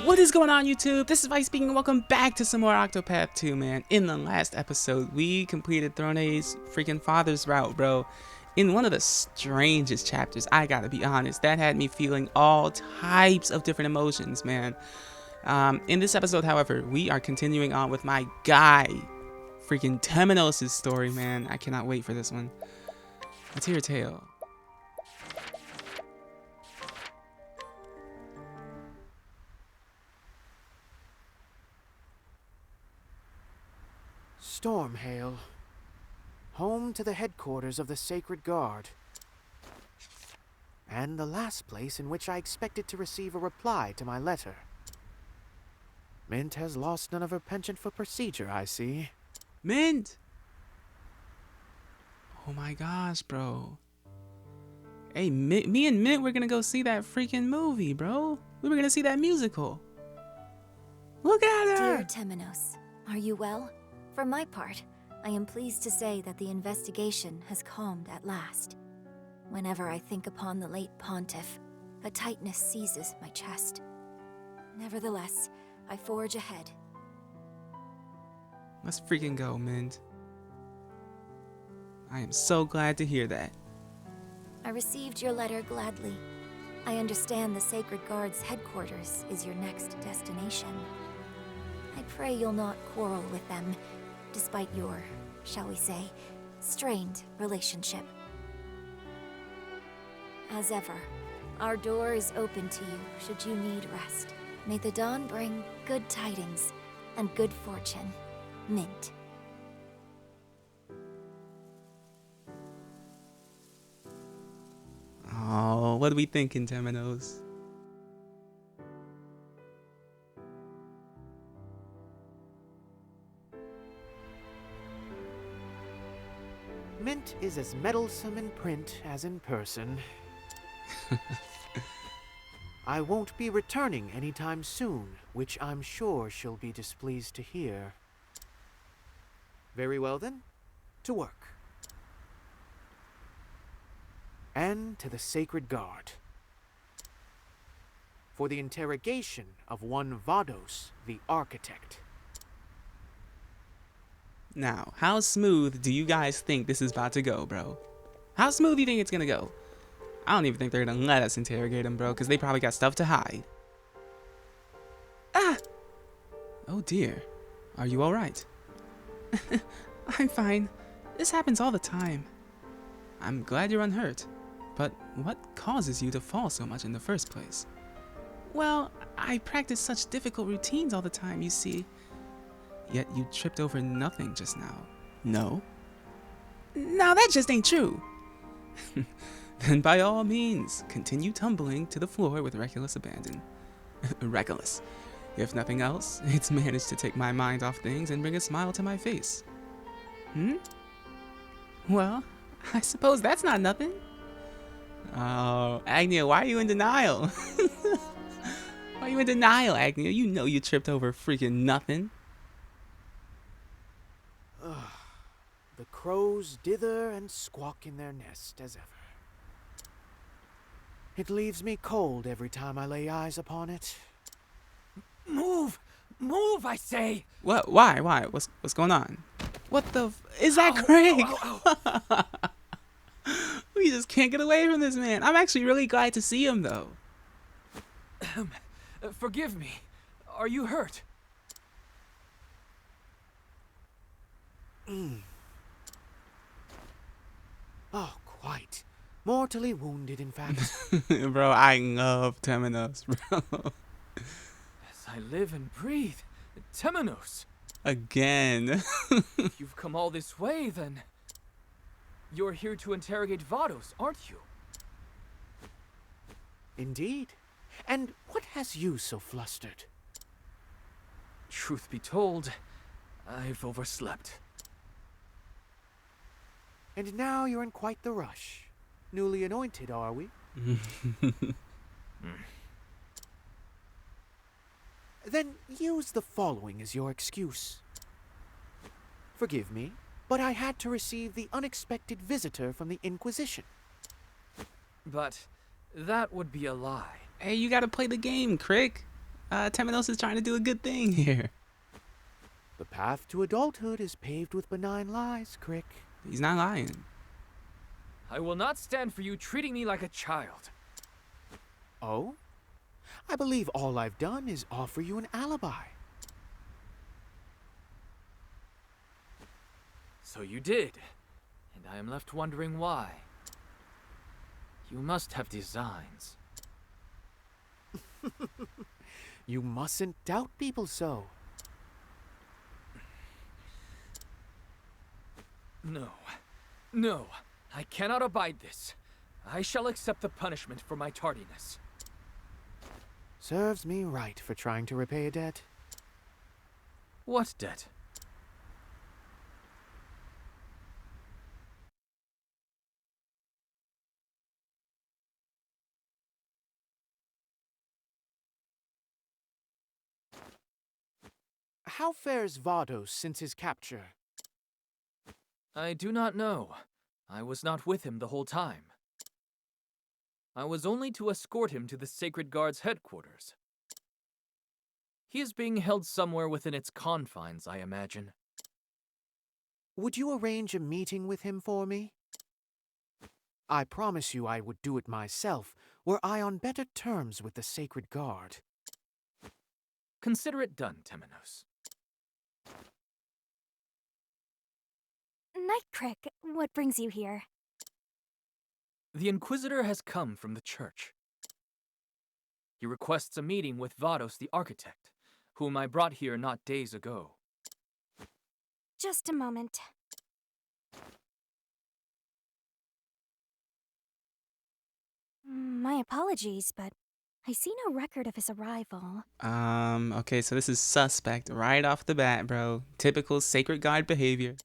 What is going on, YouTube? This is Vyse speaking, and welcome back to some more Octopath 2, man. In the last episode, we completed Stormhail's freaking father's route, bro. In one of the strangest chapters, I gotta be honest, that had me feeling all types of different emotions, man. In this episode, however, we are continuing on with my guy, freaking Temenos' story, man. I cannot wait for this one. Let's hear a tale. Stormhail, home to the headquarters of the Sacred Guard, and the last place in which I expected to receive a reply to my letter. Mint has lost none of her penchant for procedure, I see. Mint! Oh my gosh, bro. Hey, me and Mint, we're gonna go see that freaking movie, bro. We were gonna see that musical. Look at her! Dear Temenos, are you well? For my part, I am pleased to say that the investigation has calmed at last. Whenever I think upon the late pontiff, a tightness seizes my chest. Nevertheless, I forge ahead. Let's freaking go, Mint. I am so glad to hear that. I received your letter gladly. I understand the Sacred Guard's headquarters is your next destination. I pray you'll not quarrel with them, despite your, shall we say, strained relationship. As ever, our door is open to you should you need rest. May the dawn bring good tidings and good fortune. Mint. Oh, what are we thinking, Temenos? Mint is as meddlesome in print as in person. I won't be returning anytime soon, which I'm sure she'll be displeased to hear. Very well then, to work. And to the Sacred Guard. For the interrogation of one Vados, the architect. Now, how smooth do you guys think this is about to go, bro? How smooth do you think it's gonna go? I don't even think they're gonna let us interrogate him, bro, because they probably got stuff to hide. Ah! Oh dear. Are you alright? I'm fine. This happens all the time. I'm glad you're unhurt. But what causes you to fall so much in the first place? Well, I practice such difficult routines all the time, you see. Yet you tripped over nothing just now. No? No, that just ain't true. Then by all means, continue tumbling to the floor with reckless abandon. Reckless. If nothing else, it's managed to take my mind off things and bring a smile to my face. Well, I suppose that's not nothing. Oh, Agnia, why are you in denial? Why are you in denial, Agnia? You know you tripped over freaking nothing. The crows dither and squawk in their nest as ever. It leaves me cold every time I lay eyes upon it. Move! Move, I say! What? Why? What's going on? What the is that Craig? Ow. We just can't get away from this man. I'm actually really glad to see him, though. Forgive me. Are you hurt? Oh, quite. Mortally wounded, in fact. Bro, I love Temenos, bro. As I live and breathe, Temenos. Again. If you've come all this way, then you're here to interrogate Vados, aren't you? Indeed. And what has you so flustered? Truth be told, I've overslept. And now you're in quite the rush. Newly anointed, are we? Then use the following as your excuse. Forgive me, but I had to receive the unexpected visitor from the Inquisition. But that would be a lie. Hey, you gotta play the game, Crick. Temenos is trying to do a good thing here. The path to adulthood is paved with benign lies, Crick. He's not lying. I will not stand for you treating me like a child. Oh? I believe all I've done is offer you an alibi. So you did, and I am left wondering why. You must have designs. You mustn't doubt people so. No. No. I cannot abide this. I shall accept the punishment for my tardiness. Serves me right for trying to repay a debt. What debt? How fares Vados since his capture? I do not know. I was not with him the whole time. I was only to escort him to the Sacred Guard's headquarters. He is being held somewhere within its confines, I imagine. Would you arrange a meeting with him for me? I promise you I would do it myself, were I on better terms with the Sacred Guard. Consider it done, Temenos. Night Crick, what brings you here? The Inquisitor has come from the church. He requests a meeting with Vados the Architect, whom I brought here not days ago. Just a moment. My apologies, but I see no record of his arrival. Okay, so this is suspect right off the bat, bro. Typical Sacred Guard behavior.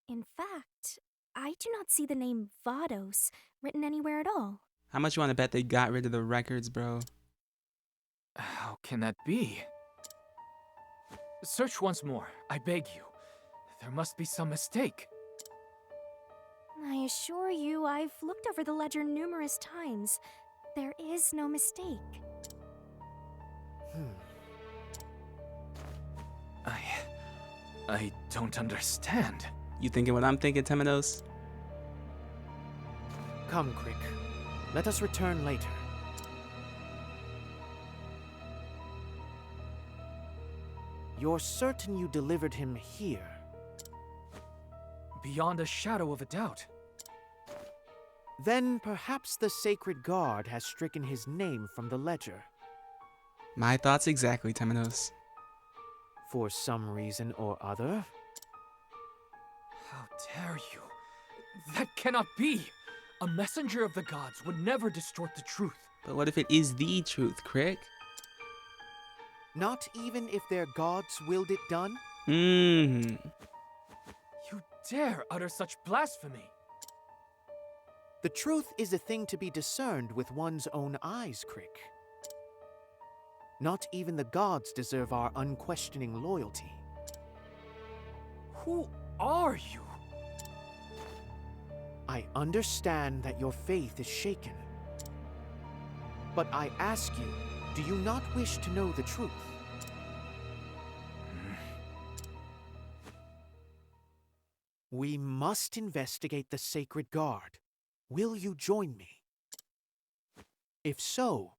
In fact, I do not see the name Vados written anywhere at all. How much you want to bet they got rid of the records, bro? How can that be? Search once more, I beg you. There must be some mistake. I assure you, I've looked over the ledger numerous times. There is no mistake. I don't understand. You thinking what I'm thinking, Temenos? Come, Crick. Let us return later. You're certain you delivered him here? Beyond a shadow of a doubt. Then perhaps the Sacred Guard has stricken his name from the ledger. My thoughts exactly, Temenos. For some reason or other. How dare you? That cannot be! A messenger of the gods would never distort the truth. But what if it is the truth, Crick? Not even if their gods willed it done? You dare utter such blasphemy! The truth is a thing to be discerned with one's own eyes, Crick. Not even the gods deserve our unquestioning loyalty. Who are you? I understand that your faith is shaken. But I ask you, do you not wish to know the truth? We must investigate the Sacred Guard. Will you join me? If so,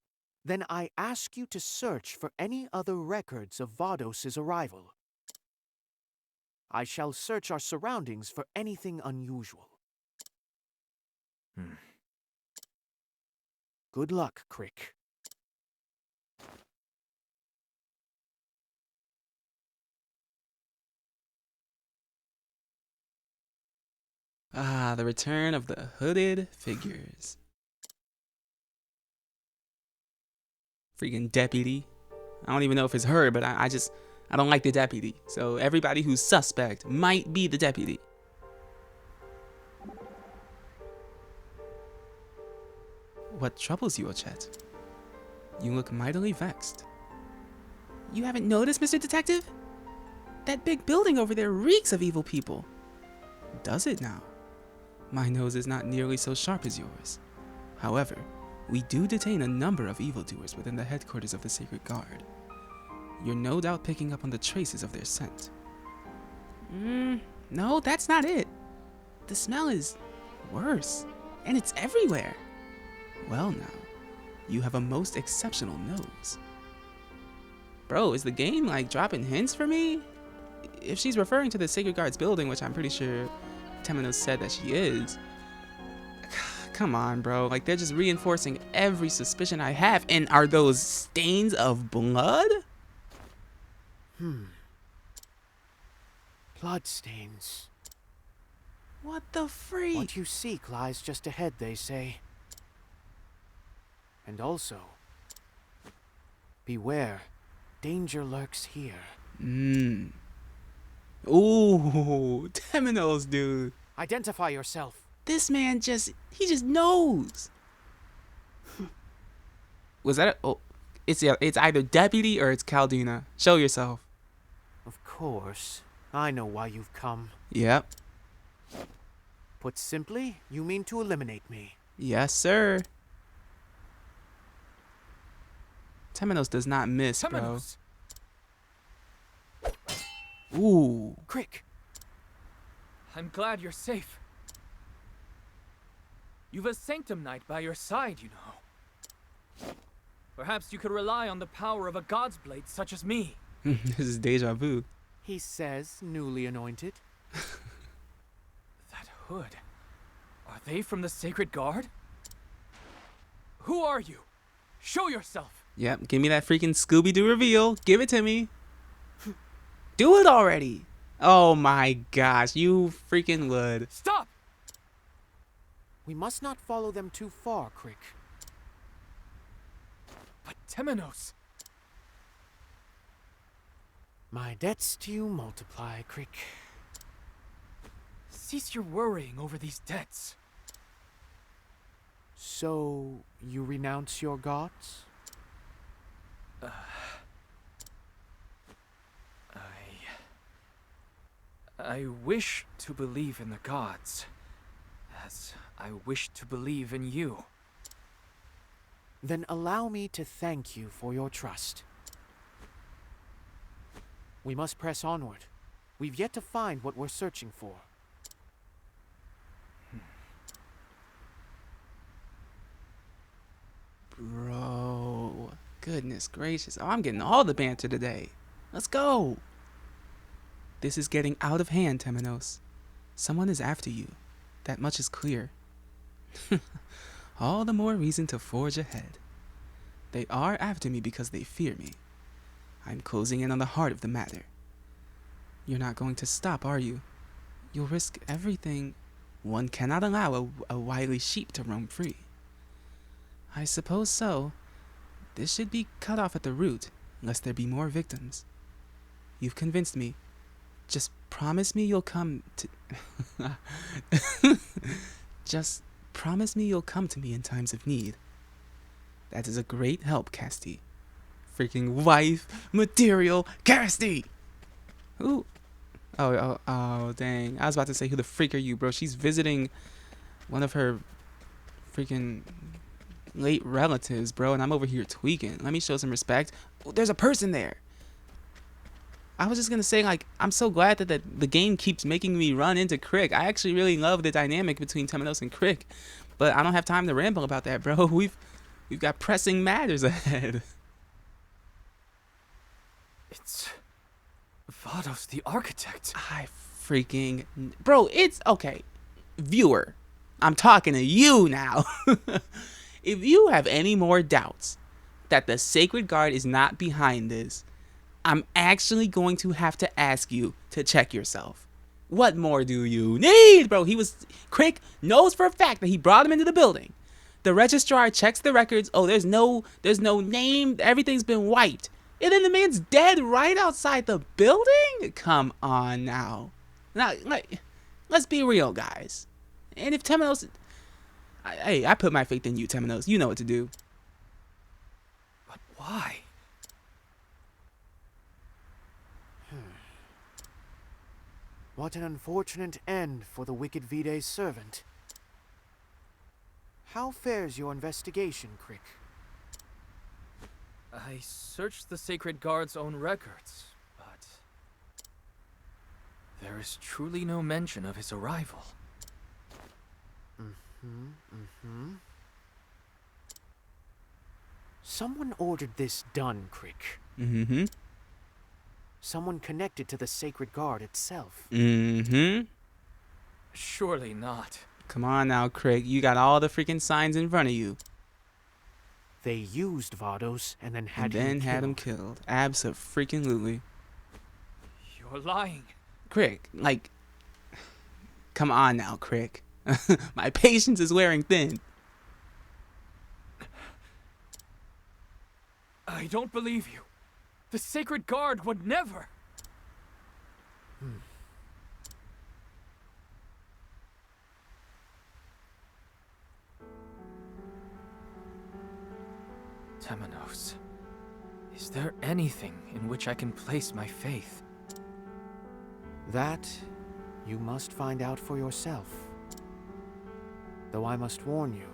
then I ask you to search for any other records of Vados' arrival. I shall search our surroundings for anything unusual. Good luck, Crick. Ah, the return of the hooded figures. Freaking deputy. I don't even know if it's her, but I don't like the deputy. So everybody who's suspect might be the deputy. What troubles you, Ochet? You look mightily vexed. You haven't noticed, Mr. Detective? That big building over there reeks of evil people. Does it now? My nose is not nearly so sharp as yours. However, We do detain a number of evildoers within the headquarters of the Sacred Guard. You're no doubt picking up on the traces of their scent. No, that's not it. The smell is worse, and it's everywhere. Well now, you have a most exceptional nose. Bro, is the game like dropping hints for me? If she's referring to the Sacred Guard's building, which I'm pretty sure Temenos said that she is, come on, bro. Like, they're just reinforcing every suspicion I have. And are those stains of blood? Bloodstains. What the freak? What you seek lies just ahead, they say. And also, beware, danger lurks here. Ooh, Temenos, dude. Identify yourself. This man he just knows. Was that it's either Deputy or it's Caldina. Show yourself. Of course. I know why you've come. Yep. Put simply, you mean to eliminate me. Yes, sir. Temenos does not miss, Temenos! bro. Ooh. Crick! I'm glad you're safe. You've a Sanctum Knight by your side, you know. Perhaps you could rely on the power of a God's Blade such as me. This is deja vu. He says, newly anointed. That hood. Are they from the Sacred Guard? Who are you? Show yourself. Yep, give me that freaking Scooby-Doo reveal. Give it to me. Do it already. Oh my gosh, you freaking would. Stop! We must not follow them too far, Crick. But Temenos. My debts to you multiply, Crick. Cease your worrying over these debts. So, you renounce your gods? I wish to believe in the gods, as I wish to believe in you. Then allow me to thank you for your trust. We must press onward. We've yet to find what we're searching for. Bro, goodness gracious. Oh, I'm getting all the banter today. Let's go. This is getting out of hand, Temenos. Someone is after you. That much is clear. All the more reason to forge ahead. They are after me because they fear me. I'm closing in on the heart of the matter. You're not going to stop, are you? You'll risk everything. One cannot allow a wily sheep to roam free. I suppose so. This should be cut off at the root, lest there be more victims. You've convinced me. Just promise me you'll come to... Just promise me you'll come to me in times of need. That is a great help, Casti. Freaking wife material Casti! Who? Oh, dang. I was about to say, who the freak are you, bro? She's visiting one of her freaking late relatives, bro, and I'm over here tweaking. Let me show some respect. Oh, there's a person there. I was just gonna say, like, I'm so glad that the game keeps making me run into Crick. I actually really love the dynamic between Temenos and Crick, but I don't have time to ramble about that, bro. We've got pressing matters ahead. It's Vados the Architect. I freaking... Bro, it's... Okay. Viewer, I'm talking to you now. If you have any more doubts that the Sacred Guard is not behind this, I'm actually going to have to ask you to check yourself. What more do you need, bro? Crick knows for a fact that he brought him into the building. The registrar checks the records. Oh, there's no name. Everything's been wiped. And then the man's dead right outside the building? Come on now. Now, let's be real, guys. And if Temenos... Hey, I put my faith in you, Temenos. You know what to do. But why? What an unfortunate end for the wicked Vyse's servant. How fares your investigation, Crick? I searched the Sacred Guard's own records, but there is truly no mention of his arrival. Someone ordered this done, Crick. Mm-hmm. Someone connected to the Sacred Guard itself. Mm-hmm. Surely not. Come on now, Craig. You got all the freaking signs in front of you. They used Vados and then had Him killed. Abso-freaking-lutely. You're lying. Craig, like... Come on now, Craig. My patience is wearing thin. I don't believe you. The Sacred Guard would never. Temenos, is there anything in which I can place my faith? That you must find out for yourself. Though I must warn you,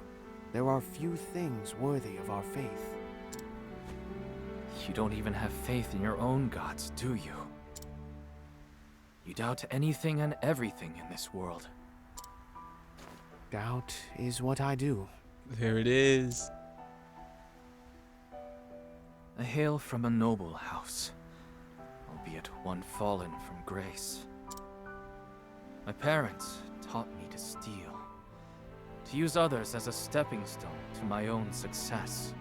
there are few things worthy of our faith. You don't even have faith in your own gods, do you? You doubt anything and everything in this world. Doubt is what I do. There it is. I hail from a noble house, albeit one fallen from grace. My parents taught me to steal, to use others as a stepping stone to my own success.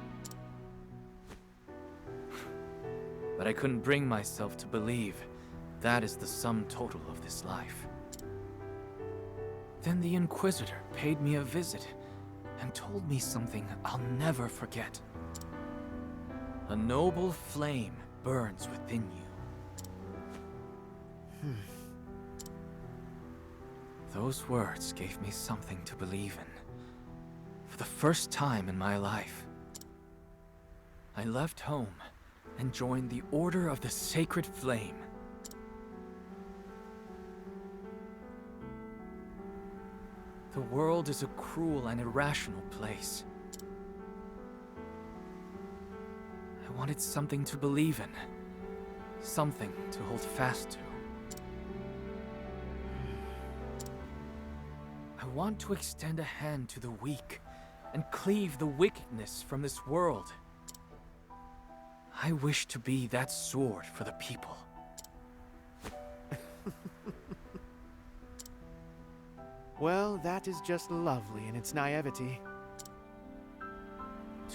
But I couldn't bring myself to believe that is the sum total of this life. Then the Inquisitor paid me a visit and told me something I'll never forget. A noble flame burns within you. Those words gave me something to believe in. For the first time in my life, I left home and joined the Order of the Sacred Flame. The world is a cruel and irrational place. I wanted something to believe in, something to hold fast to. I want to extend a hand to the weak and cleave the wickedness from this world. I wish to be that sword for the people. Well, that is just lovely in its naivety.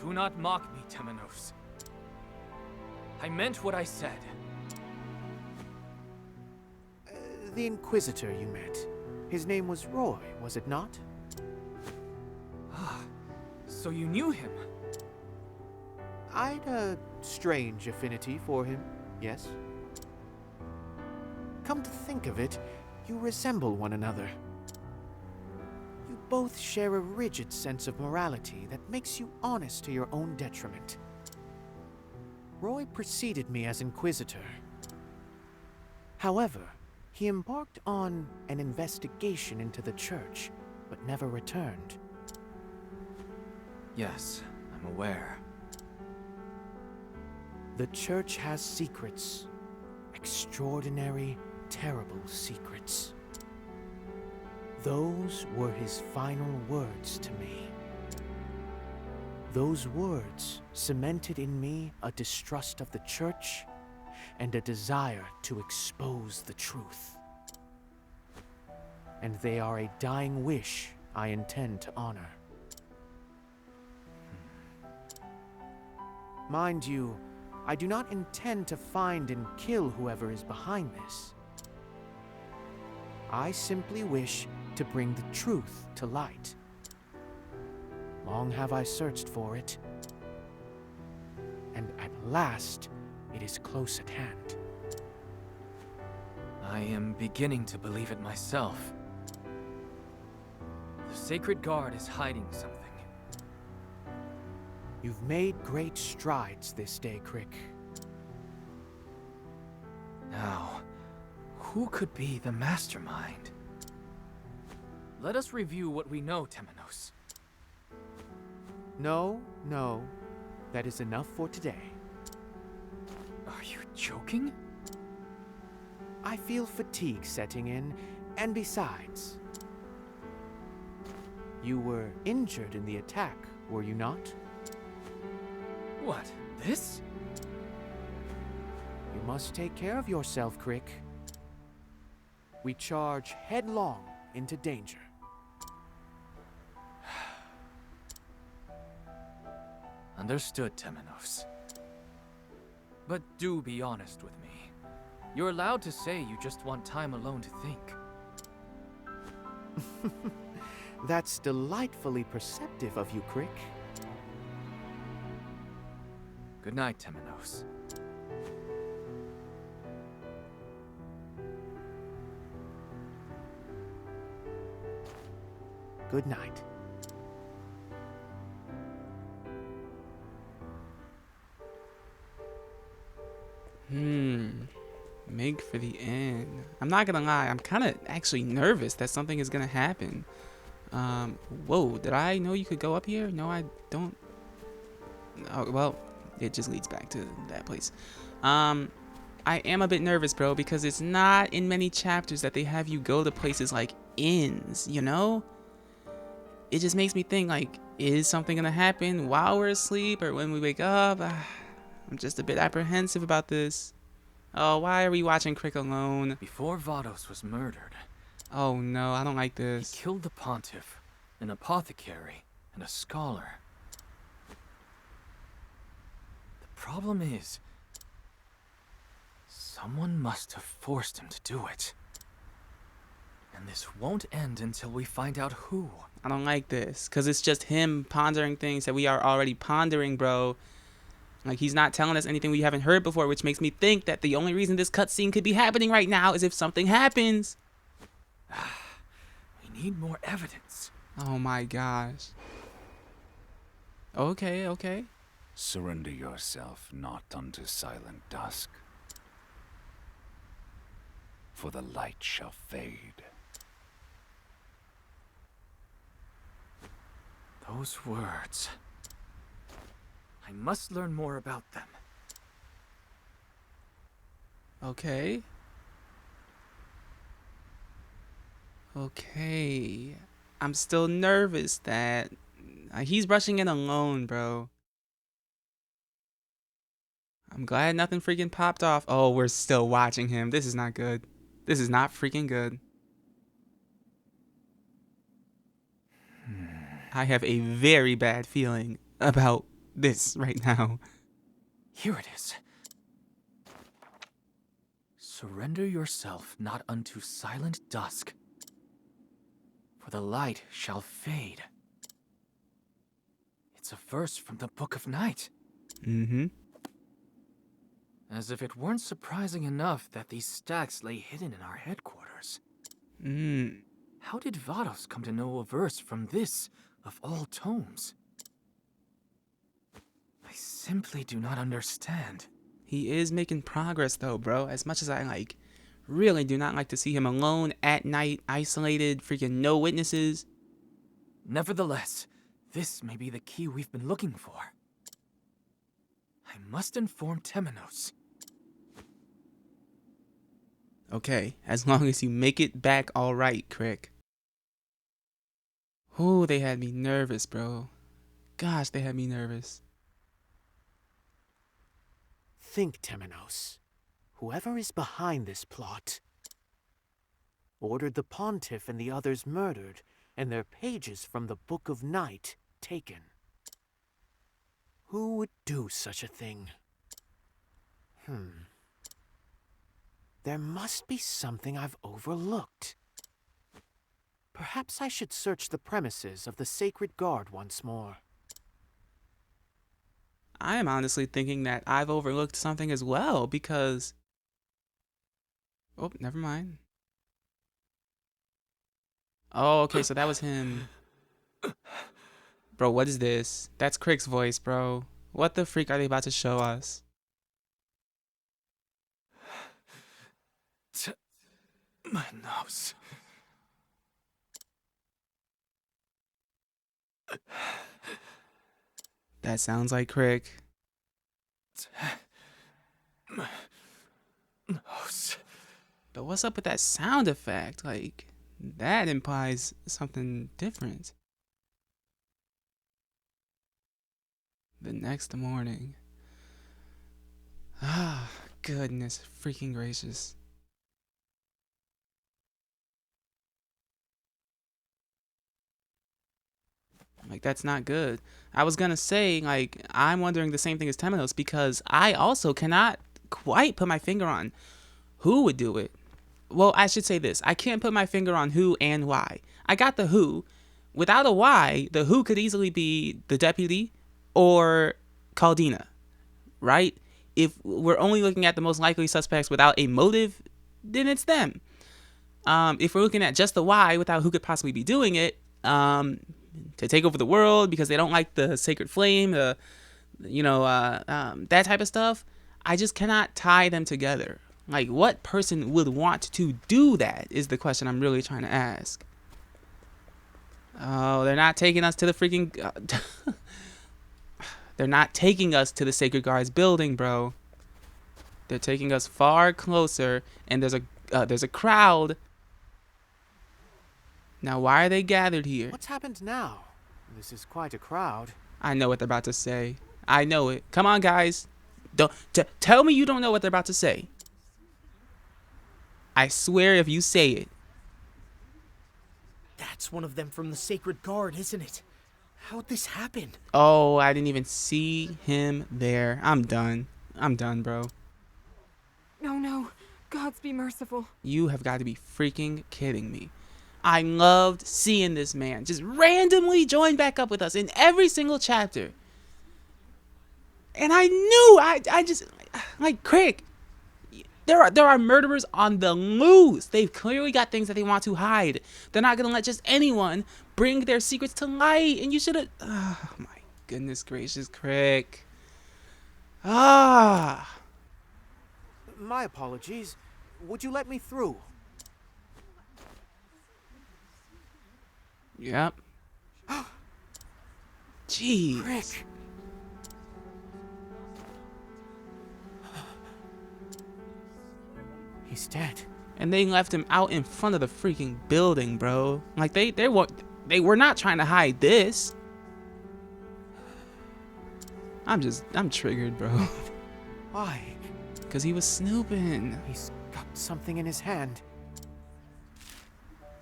Do not mock me, Temenos. I meant what I said. The Inquisitor you met. His name was Roy, was it not? Ah, so you knew him? I'd a strange affinity for him, yes. Come to think of it, you resemble one another. You both share a rigid sense of morality that makes you honest to your own detriment. Roy preceded me as Inquisitor. However, he embarked on an investigation into the Church, but never returned. Yes, I'm aware. The Church has secrets. Extraordinary, terrible secrets. Those were his final words to me. Those words cemented in me a distrust of the Church and a desire to expose the truth. And they are a dying wish I intend to honor. Mind you, I do not intend to find and kill whoever is behind this. I simply wish to bring the truth to light. Long have I searched for it, and at last it is close at hand. I am beginning to believe it myself. The Sacred Guard is hiding something. You've made great strides this day, Crick. Now, who could be the mastermind? Let us review what we know, Temenos. No, no. That is enough for today. Are you joking? I feel fatigue setting in, and besides, you were injured in the attack, were you not? What, this? You must take care of yourself, Crick. We charge headlong into danger. Understood, Temenos. But do be honest with me. You're allowed to say you just want time alone to think. That's delightfully perceptive of you, Crick. Good night, Temenos. Good night. Make for the end. I'm not gonna lie, I'm kind of actually nervous that something is gonna happen. Whoa, did I know you could go up here? No, I don't. Oh, well, it just leads back to that place. I am a bit nervous, bro, because it's not in many chapters that they have you go to places like inns, you know? It just makes me think, like, is something gonna happen while we're asleep or when we wake up? I'm just a bit apprehensive about this. Oh, why are we watching Crick alone? Before Vados was murdered, Oh no, I don't like he this. killed the pontiff, an apothecary, and a scholar. The problem is, someone must have forced him to do it. And this won't end until we find out who. I don't like this, because it's just him pondering things that we are already pondering, bro. Like, he's not telling us anything we haven't heard before, which makes me think that the only reason this cutscene could be happening right now is if something happens. We need more evidence. Oh my gosh. Okay, okay. Surrender yourself not unto silent dusk, for the light shall fade. Those words. I must learn more about them. Okay. Okay. I'm still nervous that he's rushing in alone, bro. I'm glad nothing freaking popped off. Oh, we're still watching him. This is not good. This is not freaking good. I have a very bad feeling about this right now. Here it is. Surrender yourself not unto silent dusk, for the light shall fade. It's a verse from the Book of Night. Mm-hmm. As if it weren't surprising enough that these stacks lay hidden in our headquarters. How did Vados come to know a verse from this, of all tomes? I simply do not understand. He is making progress though, bro. As much as I really do not like to see him alone at night, isolated, freaking no witnesses. Nevertheless, this may be the key we've been looking for. I must inform Temenos. Okay, as long as you make it back all right, Crick. Ooh, they had me nervous, bro. Gosh, they had me nervous. Think, Temenos. Whoever is behind this plot ordered the pontiff and the others murdered, and their pages from the Book of Night taken. Who would do such a thing? There must be something I've overlooked. Perhaps I should search the premises of the Sacred Guard once more. I am honestly thinking that I've overlooked something as well because... Oh, never mind. Oh, okay, so that was him. Bro, what is this? That's Crick's voice, bro. What the freak are they about to show us? Temenos. That sounds like Crick. But what's up with that sound effect? Like, that implies something different. The next morning. Ah, goodness freaking gracious. Like, that's not good. I was gonna say, like, I'm wondering the same thing as Temenos because I also cannot quite put my finger on who would do it. Well, I should say this. I can't put my finger on who and why. I got the who. Without a why, the who could easily be the deputy or Caldina, right? If we're only looking at the most likely suspects without a motive, then it's them. If we're looking at just the why without who could possibly be doing it, to take over the world because they don't like the sacred flame, that type of stuff, I just cannot tie them together. Like, what person would want to do that is the question I'm really trying to ask. Oh, they're not taking us to the freaking... They're not taking us to the Sacred Guards building, bro. They're taking us far closer, and there's a crowd. Now, why are they gathered here? What's happened now? This is quite a crowd. I know what they're about to say. I know it. Come on, guys. Don't tell me you don't know what they're about to say. I swear if you say it. That's one of them from the Sacred Guard, isn't it? How'd this happen? Oh, I didn't even see him there. I'm done. I'm done, bro. No, no. Gods be merciful. You have got to be freaking kidding me. I loved seeing this man just randomly join back up with us in every single chapter. And I knew, I just, like, Crick, there are murderers on the loose. They've clearly got things that they want to hide. They're not going to let just anyone bring their secrets to light. And you should have, oh my goodness gracious, Crick. My apologies. Would you let me through? Yep. Jeez. Crick. He's dead. And they left him out in front of the freaking building, bro. Like they were not trying to hide this. I'm triggered, bro. Why? Cause he was snooping. He's got something in his hand.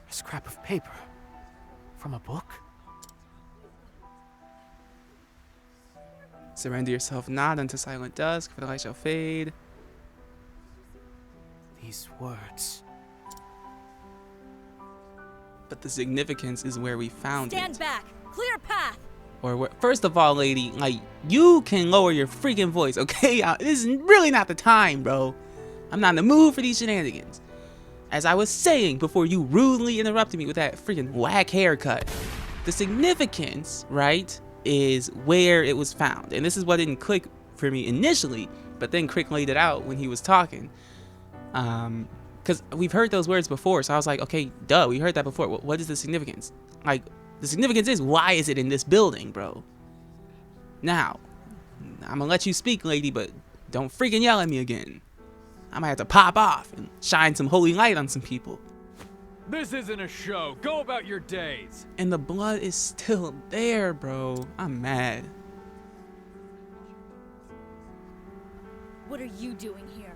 A scrap of paper. From a book? Surrender yourself not unto silent dusk, for the light shall fade. These words. But the significance is where we found Stand it. back! Clear path! Or where, first of all, lady, like, you can lower your freaking voice, okay? This is really not the time, bro. I'm not in the mood for these shenanigans. As I was saying before you rudely interrupted me with that freaking whack haircut, the significance, right, is where it was found. And this is what didn't click for me initially, but then Crick laid it out when he was talking. Because we've heard those words before, so I was like, okay, duh, we heard that before. What is the significance? Like, the significance is, why is it in this building, bro? Now, I'm gonna let you speak, lady, but don't freaking yell at me again. I might have to pop off and shine some holy light on some people. This isn't a show. Go about your days. And the blood is still there, bro. I'm mad. What are you doing here?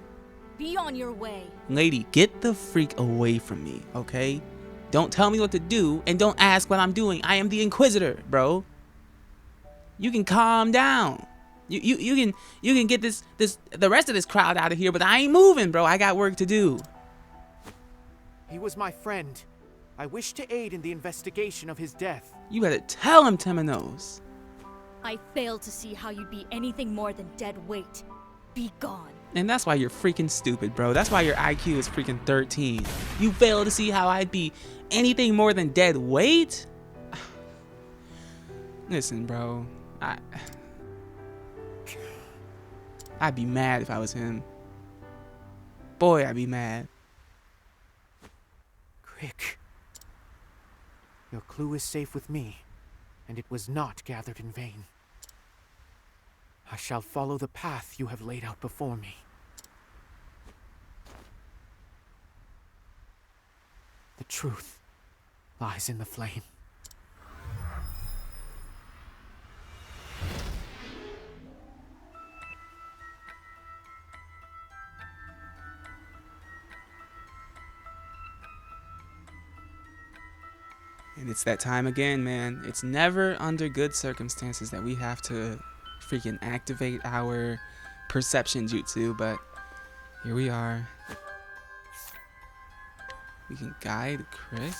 Be on your way. Lady, get the freak away from me, okay? Don't tell me what to do, and don't ask what I'm doing. I am the Inquisitor, bro. You can calm down. You can get the rest of this crowd out of here, but I ain't moving, bro. I got work to do. He was my friend. I wish to aid in the investigation of his death. You better tell him, Temenos. I fail to see how you'd be anything more than dead weight. Be gone. And that's why you're freaking stupid, bro. That's why your IQ is freaking 13. You fail to see how I'd be anything more than dead weight? Listen, bro. I'd be mad if I was him. Boy, I'd be mad. Crick. Your clue is safe with me, and it was not gathered in vain. I shall follow the path you have laid out before me. The truth lies in the flame. And it's that time again, man. It's never under good circumstances that we have to freaking activate our perception jutsu, but here we are. We can guide Crick.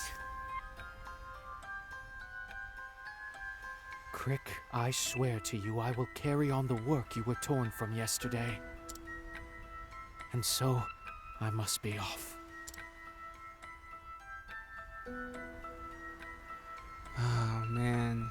Crick, I swear to you I will carry on the work you were torn from yesterday. And so, I must be off. Oh, man.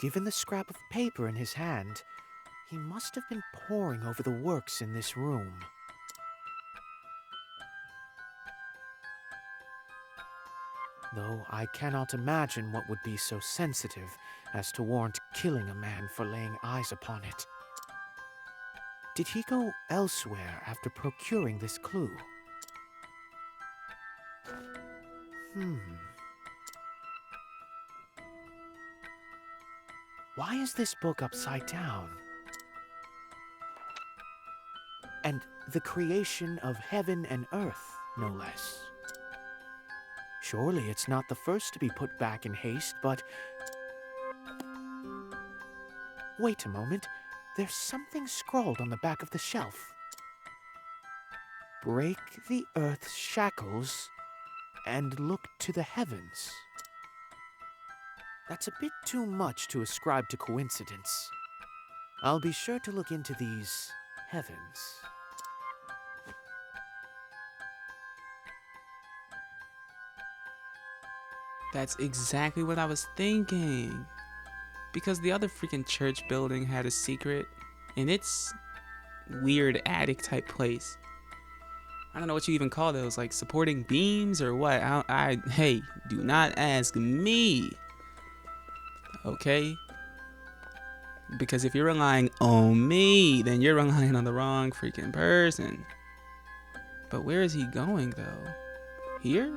Given the scrap of paper in his hand, he must have been poring over the works in this room. Though I cannot imagine what would be so sensitive as to warrant killing a man for laying eyes upon it. Did he go elsewhere after procuring this clue? Why is this book upside down? And the creation of heaven and earth, no less. Surely it's not the first to be put back in haste, but... Wait a moment. There's something scrawled on the back of the shelf. Break the earth's shackles and look to the heavens. That's a bit too much to ascribe to coincidence. I'll be sure to look into these heavens. That's exactly what I was thinking. Because the other freaking church building had a secret in its weird attic type place. I don't know what you even call those, like supporting beams or what. Hey, do not ask me. Okay? Because if you're relying on me, then you're relying on the wrong freaking person. But where is he going though? Here?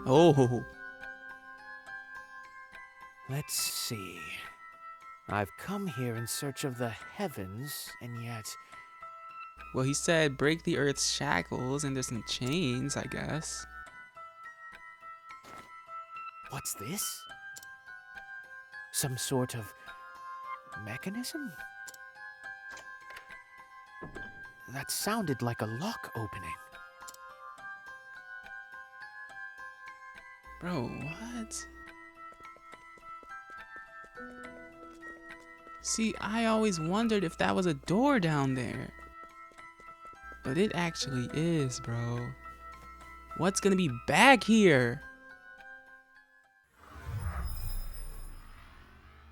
Oh. Let's see. I've come here in search of the heavens, and yet... Well, he said break the earth's shackles, and there's some chains, I guess. What's this? Some sort of mechanism? That sounded like a lock opening. Bro, what? See, I always wondered if that was a door down there. But it actually is, bro. What's gonna be back here?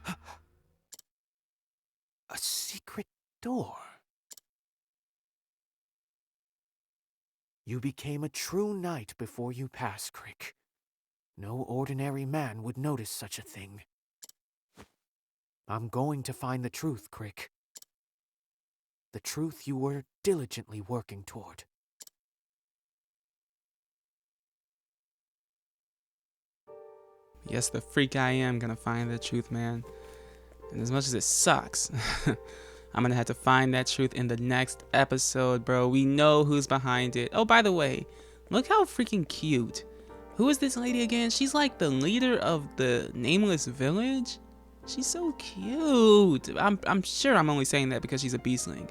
A secret door. You became a true knight before you passed, Crick. No ordinary man would notice such a thing. I'm going to find the truth, Crick. The truth you were diligently working toward. Yes, the freak I am gonna find the truth, man. And as much as it sucks, I'm gonna have to find that truth in the next episode, bro. We know who's behind it. Oh, by the way, look how freaking cute. Who is this lady again? She's like the leader of the nameless village. She's so cute. I'm sure I'm only saying that because she's a beastling.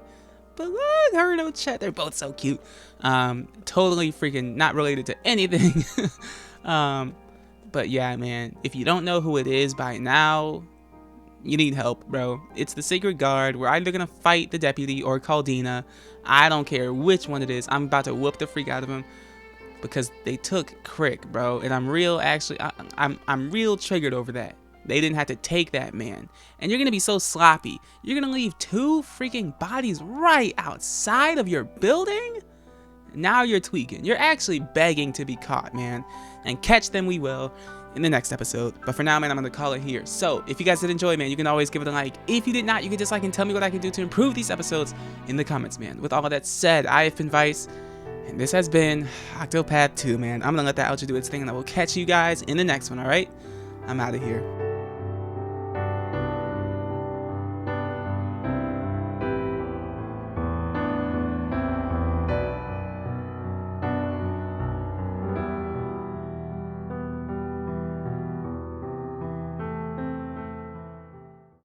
but look, her and Ochette, they're both so cute. Totally freaking not related to anything. But yeah, man, if you don't know who it is by now, you need help, bro. It's the Sacred Guard. We're either gonna fight the deputy or Caldina. I don't care which one it is. I'm about to whoop the freak out of him because they took Crick, bro, and I'm real I'm real triggered over that. They didn't have to take that man. And you're gonna be so sloppy. You're gonna leave 2 freaking bodies right outside of your building? Now you're tweaking. You're actually begging to be caught, man. And catch them we will in the next episode. But for now, man, I'm gonna call it here. So if you guys did enjoy, man, you can always give it a like. If you did not, you can dislike and tell me what I can do to improve these episodes in the comments, man. With all of that said, I have been Vyse, and this has been Octopath 2, man. I'm gonna let that outro do its thing, and I will catch you guys in the next one, alright? I'm out of here.